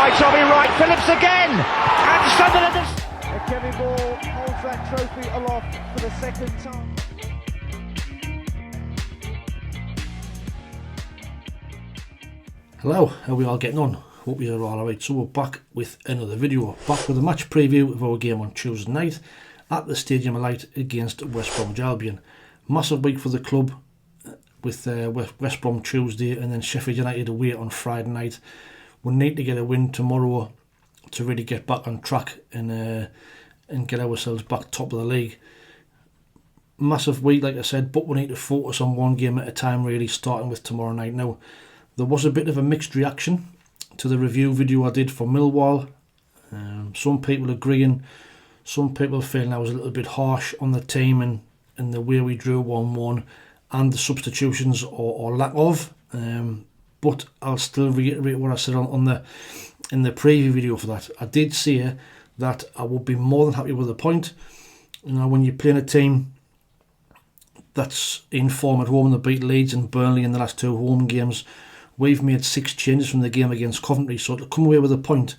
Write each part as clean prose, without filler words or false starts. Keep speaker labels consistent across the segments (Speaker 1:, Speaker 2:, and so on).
Speaker 1: by Tommy Wright, Phillips again, and Sunderland has...
Speaker 2: Kevin Ball holds that trophy aloft for the second time.
Speaker 3: Hello, how are we all getting on? Hope you're all alright. So we're back with another video, back with a match preview of our game on Tuesday night at the Stadium of Light against West Brom Albion. Massive week for the club with West Brom Tuesday and then Sheffield United away on Friday night. We need to get a win tomorrow to really get back on track and get ourselves back top of the league. Massive week, like I said, but we need to focus on one game at a time, really, starting with tomorrow night. Now, there was a bit of a mixed reaction to the review video I did for Millwall. Some people agreeing, some people feeling I was a little bit harsh on the team and the way we drew 1-1 and the substitutions or lack of. But I'll still reiterate what I said in the preview video for that. I did say that I would be more than happy with the point. You know, when you're playing a team that's in form at home and they beat Leeds and Burnley in the last two home games, we've made 6 changes from the game against Coventry, so to come away with a point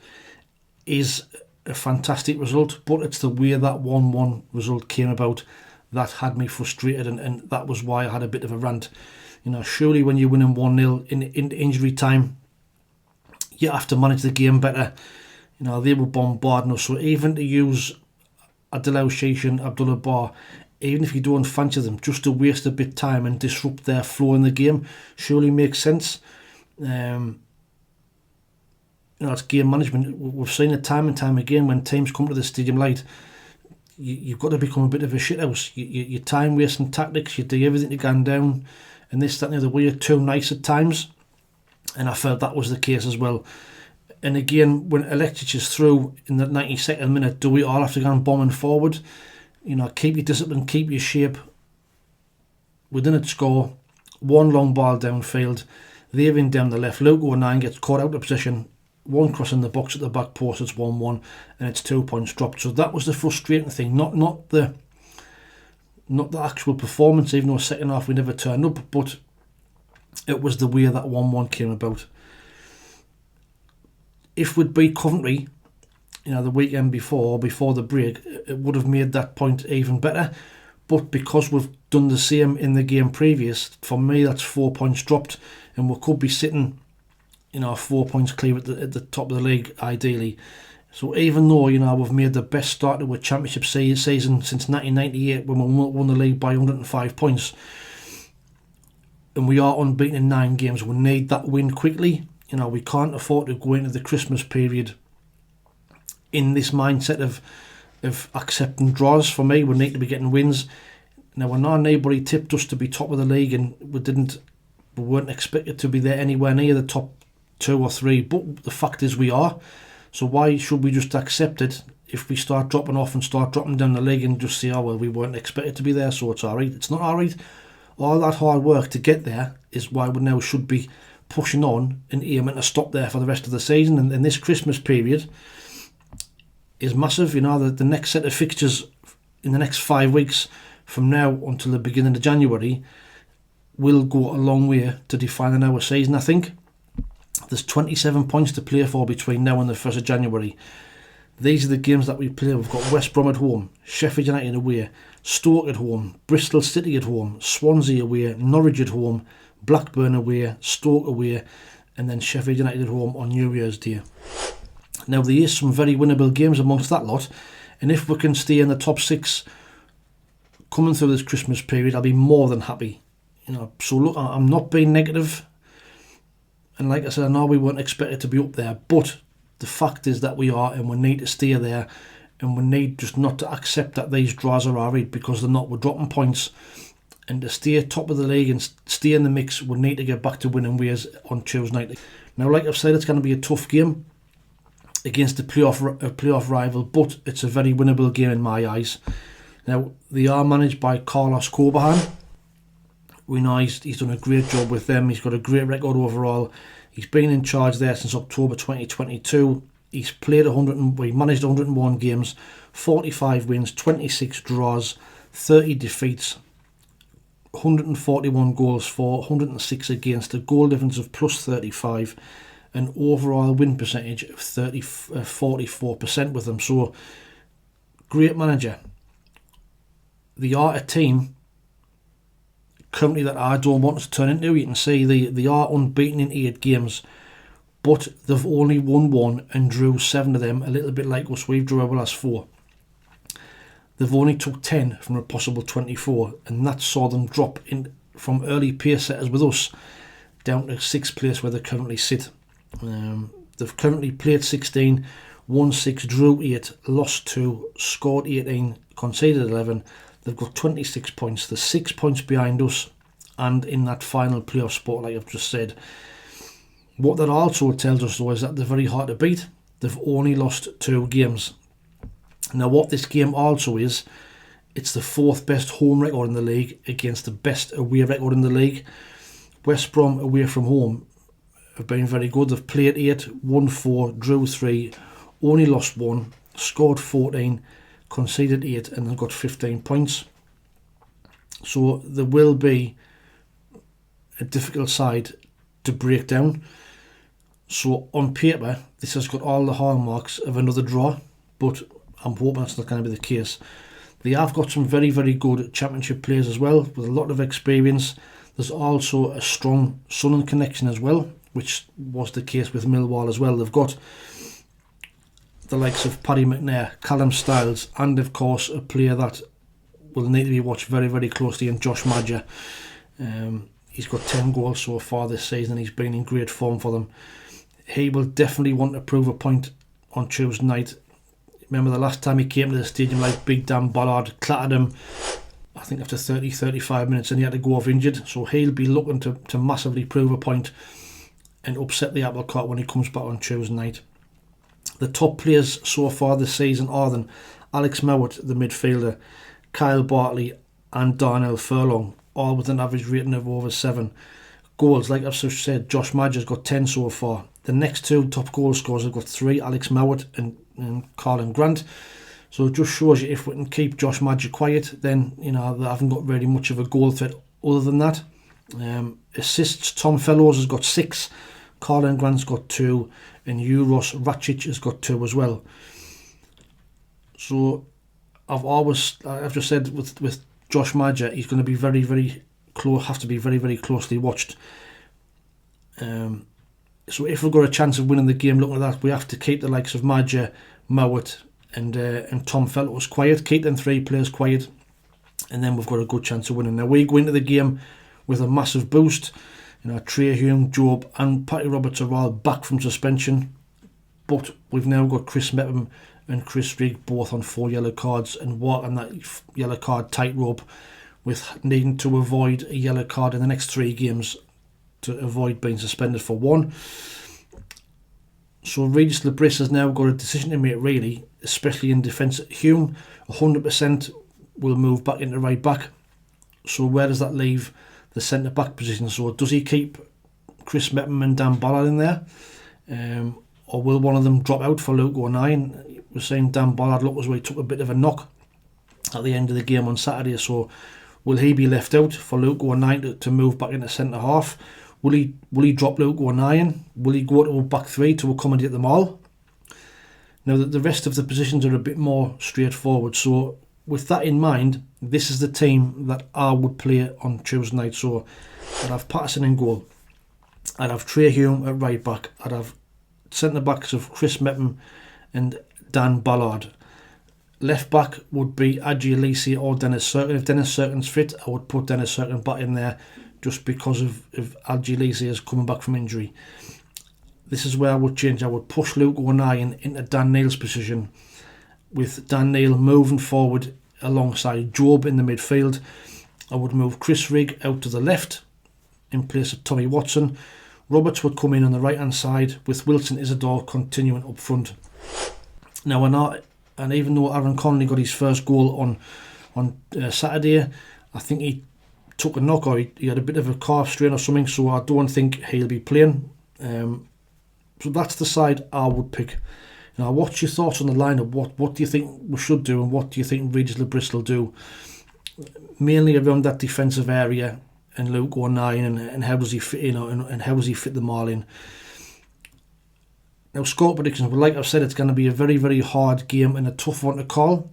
Speaker 3: is a fantastic result, but it's the way that 1-1 result came about that had me frustrated, and that was why I had a bit of a rant. You know, surely when you're winning 1-0 in injury time, you have to manage the game better. You know, they were bombarding us, so even to use Adil Sheikh and Abdullah Bar, even if you don't fancy them, just to waste a bit of time and disrupt their flow in the game, surely makes sense. You know, it's game management. We've seen it time and time again when teams come to the Stadium Light, you've got to become a bit of a shithouse. You're time wasting tactics, you do everything to gun down, and this, that and the other way. You're too nice at times, and I felt that was the case as well. And again, when Elektic is through in the 92nd minute, do we all have to go and bombing forward? You know, keep your discipline, keep your shape. We didn't score. One long ball downfield. They're in down the left. Luke O'Nien gets caught out of position. One cross in the box at the back post. It's 1-1, and it's 2 points dropped. So that was the frustrating thing. Not the actual performance. Even though second half we never turned up, but it was the way that 1-1 came about. If we'd beat Coventry, you know, the weekend before the break, it would have made that point even better. But because we've done the same in the game previous, for me that's 4 points dropped, and we could be sitting, you know, 4 points clear at the top of the league ideally. So even though, you know, we've made the best start to a championship season since 1998 when we won the league by 105 points, and we are unbeaten in 9 games, we need that win quickly. You know, we can't afford to go into the Christmas period in this mindset of accepting draws. For me, we need to be getting wins. Now, when our neighbour tipped us to be top of the league, and we weren't expected to be there anywhere near the top 2 or 3, but the fact is we are. So why should we just accept it if we start dropping off and start dropping down the league and just say, oh well, we weren't expected to be there, so it's alright? It's not alright. All that hard work to get there is why we now should be pushing on and aiming to stop there for the rest of the season. And this Christmas period is massive. You know, the next set of fixtures in the next 5 weeks from now until the beginning of January will go a long way to defining our season. I think there's 27 points to play for between now and the 1st of January. These are the games that we play. We've got West Brom at home, Sheffield United away, Stoke at home, Bristol City at home, Swansea away, Norwich at home, Blackburn away, Stoke away, and then Sheffield United at home on New Year's Day. Now, there is some very winnable games amongst that lot, and if we can stay in the top 6 coming through this Christmas period, I'll be more than happy. You know, so look, I'm not being negative, and like I said, I know we weren't expected to be up there, but the fact is that we are, and we need to stay there, and we need just not to accept that these draws are alright, because they're not. We're dropping points, and to stay top of the league and stay in the mix, we need to get back to winning ways on Tuesday night. Now, like I've said, it's going to be a tough game against a playoff rival, but it's a very winnable game in my eyes. Now, they are managed by Carlos Corbejan. We know he's done a great job with them. He's got a great record overall. He's been in charge there since October 2022. He's played he managed 101 games, 45 wins, 26 draws, 30 defeats, 141 goals for, 106 against, a goal difference of plus 35, an overall win percentage of 44% with them. So, great manager. They are a team currently that I don't want to turn into. You can see they are unbeaten in 8 games, but they've only won 1 and drew 7 of them, a little bit like us. We've drew our last 4. They've only took 10 from a possible 24, and that saw them drop in from early pace setters with us down to 6th place where they currently sit. They've currently played 16, won 6, drew 8, lost 2, scored 18, conceded 11. They've got 26 points. They're 6 points behind us and in that final playoff spot, like I've just said. What that also tells us, though, is that they're very hard to beat. They've only lost 2 games. Now, what this game also is, it's the 4th best home record in the league against the best away record in the league. West Brom away from home have been very good. They've played 8, won 4, drew 3, only lost 1, scored 14, conceded 8, and they've got 15 points. So there will be a difficult side to break down. So on paper, this has got all the hallmarks of another draw, but I'm hoping that's not going to be the case. They have got some very, very good championship players as well, with a lot of experience. There's also a strong Sunderland connection as well, which was the case with Millwall as well. They've got the likes of Paddy McNair, Callum Styles, and of course a player that will need to be watched very, very closely, in Josh Madger. He's got 10 goals so far this season. He's been in great form for them. He will definitely want to prove a point on Tuesday night. Remember the last time he came to the stadium, like Big Dan Ballard clattered him, I think after 30-35 minutes, and he had to go off injured. So he'll be looking to massively prove a point and upset the apple cart when he comes back on Tuesday night. The top players so far this season are then Alex Mowat, the midfielder, Kyle Bartley and Darnell Furlong, all with an average rating of over 7 goals. Like I've just said, Josh Madger's got 10 so far. The next 2 top goal scorers have got 3, Alex Mowat and Colin Grant. So it just shows you, if we can keep Josh Madger quiet, then they haven't got very much of a goal threat other than that. Assists, Tom Fellows has got 6, Colin Grant's got 2, and Uros Racic has got 2 as well. So I've just said with Josh Madger, he's going to be very, very close, have to be very, very closely watched. So if we've got a chance of winning the game, looking at that, we have to keep the likes of Madger, Mowat and Tom Fellows quiet, keep them 3 players quiet, and then we've got a good chance of winning. Now we go into the game with a massive boost. Trey Hume, Job and Patty Roberts are all back from suspension, but we've now got Chris Mepham and Chris Rigg both on 4 yellow cards and walking that yellow card tightrope, with needing to avoid a yellow card in the next 3 games to avoid being suspended for 1. So Regis Lebris has now got a decision to make, really, especially in defence. Hume 100% will move back into right back. So where does that leave the centre back position? So does he keep Chris Mepham and Dan Ballard in there, or will one of them drop out for Luke O'Nien? We're saying Dan Ballard looked as though he took a bit of a knock at the end of the game on Saturday, so will he be left out for Luke O'Nien to move back into centre half? Will he drop Luke O'Nien? Will he go to a back 3 to accommodate them all? Now the rest of the positions are a bit more straightforward, so with that in mind, this is the team that I would play on Tuesday night. So I'd have Patterson in goal, I'd have Trey Hume at right back, I'd have centre backs of Chris Mepham and Dan Ballard. Left back would be Adji Alisi or Dennis Serkin. If Dennis Serkin's fit, I would put Dennis Serkin back in there, just because of Adji Alisi is coming back from injury. This is where I would change. I would push Luke O'Nien into Dan Neil's position, with Dan Neil moving forward alongside Job in the midfield. I would move Chris Rigg out to the left in place of Tommy Watson. Roberts would come in on the right hand side, with Wilson Isidore continuing up front. Now and even though Aaron Connolly got his first goal on Saturday, I think he took a knock, or he had a bit of a calf strain or something, so I don't think he'll be playing. So that's the side I would pick. Now, what's your thoughts on the lineup? What do you think we should do, and what do you think Regis Lebris will do? Mainly around that defensive area and Luke O'Nien, and how does he fit in, and how does he fit them all in? Now, score predictions, well, like I've said, it's going to be a very, very hard game and a tough one to call.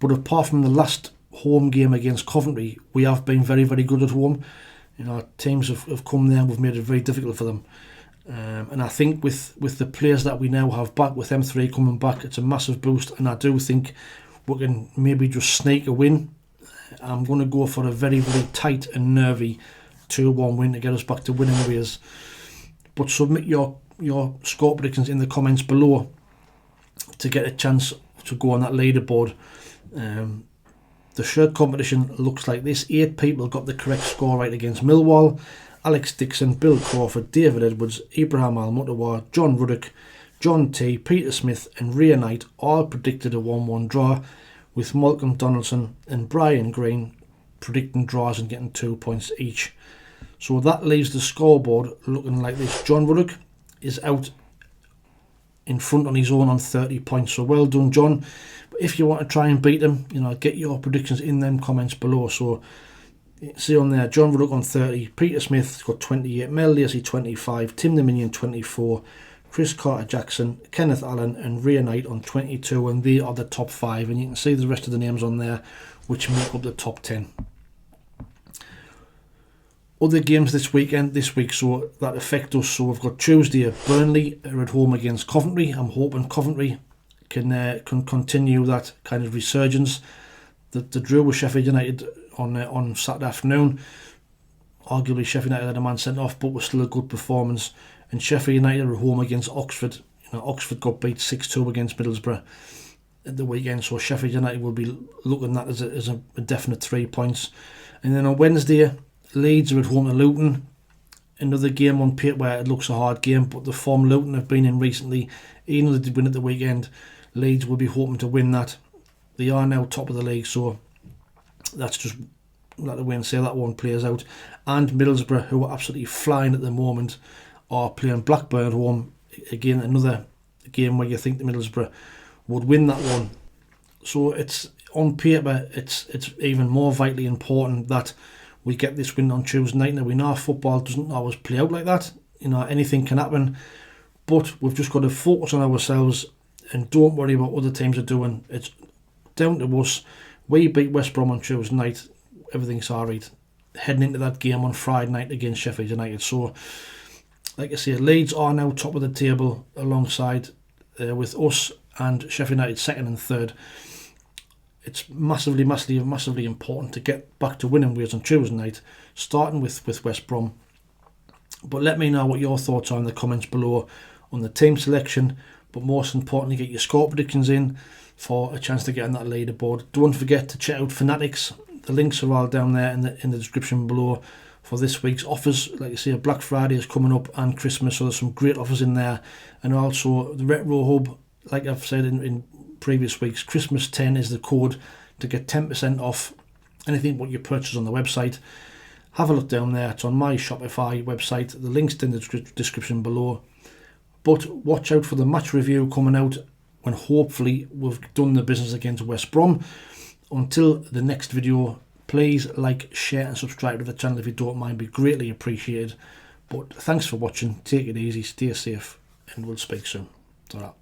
Speaker 3: But apart from the last home game against Coventry, we have been very, very good at home. You know, teams have come there and we've made it very difficult for them. And I think with the players that we now have back, with M3 coming back, it's a massive boost. And I do think we can maybe just sneak a win. I'm going to go for a very, very tight and nervy 2-1 win to get us back to winning ways. But submit your score predictions in the comments below to get a chance to go on that leaderboard. The shirt competition looks like this. 8 people got the correct score right against Millwall. Alex Dixon, Bill Crawford, David Edwards, Ibrahim Al-Mutawar, John Ruddock, John T, Peter Smith and Ria Knight all predicted a 1-1 draw, with Malcolm Donaldson and Brian Green predicting draws and getting 2 points each. So that leaves the scoreboard looking like this. John Ruddock is out in front on his own on 30 points. So well done, John. But if you want to try and beat him, you know, get your predictions in them comments below. So see on there, John Ruddock on 30, Peter Smith's got 28, Mel Lacey 25, Tim the Minion 24, Chris Carter-Jackson, Kenneth Allen and Ria Knight on 22, and they are the top 5. And you can see the rest of the names on there, which make up the top 10. Other games this week, so that affect us. So we've got Tuesday, Burnley are at home against Coventry. I'm hoping Coventry can continue that kind of resurgence. The drew with Sheffield United on Saturday afternoon. Arguably Sheffield United had a man sent off, but was still a good performance. And Sheffield United are at home against Oxford. You know, Oxford got beat 6-2 against Middlesbrough at the weekend, so Sheffield United will be looking at that as a definite 3 points. And then on Wednesday, Leeds are at home to Luton. Another game on paper where it looks a hard game, but the form Luton have been in recently, even though they did win at the weekend, Leeds will be hoping to win that. They are now top of the league, so that's just let the way and say that one plays out. And Middlesbrough, who are absolutely flying at the moment, are playing Blackburn at home. Again, another game where you think the Middlesbrough would win that one. So it's on paper, it's even more vitally important that we get this win on Tuesday night. Now we know football doesn't always play out like that. You know, anything can happen, but we've just got to focus on ourselves and don't worry about what other teams are doing. It's down to us. We beat West Brom on Tuesday night, everything's alright. Heading into that game on Friday night against Sheffield United. So, like I say, Leeds are now top of the table alongside with us and Sheffield United second and third. It's massively important to get back to winning ways on Tuesday night, starting with West Brom. But let me know what your thoughts are in the comments below on the team selection, but most importantly, get your score predictions in for a chance to get on that leaderboard. Don't forget to check out Fanatics. The links are all down there in the description below for this week's offers. Like I say, Black Friday is coming up and Christmas, so there's some great offers in there. And also the Retro Hub, like I've said in previous weeks, Christmas 10 is the code to get 10% off anything what you purchase on the website. Have a look down there. It's on my Shopify website. The link's in the description below. But watch out for the match review coming out when hopefully we've done the business against West Brom. Until the next video, please like, share and subscribe to the channel if you don't mind. Be greatly appreciated. But thanks for watching. Take it easy, stay safe, and we'll speak soon. Ta-ra.